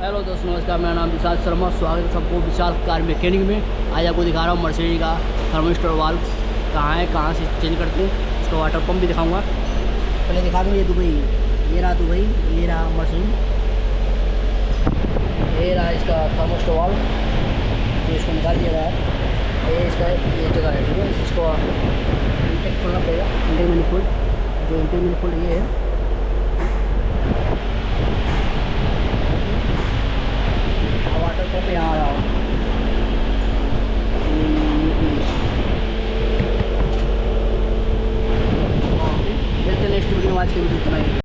Hello दोस्तों, नमस्कार। मेरा नाम विशाल शर्मा। स्वागत है सबको विशाल कार मैकेनिक में। आज आपको दिखा रहा हूँ मर्सिडीज का थर्मिस्टर वाल्व कहाँ है, कहाँ से चेंज करते हैं। इसका वाटर पंप भी दिखाऊंगा। पहले दिखा दूँ, ये दुबई, ये रहा दुबई, ये रहा मर्सिडीज, ये रहा इसका थर्मिस्टर वाल्व जो इसको निकाल दिया गया है। ये इसका ये जगह है, ठीक है। इसको इंटेक खोलना पड़ेगा। इंटेक मैनिफोल्ड, जो इंटेक मैनिफोल्ड ये है,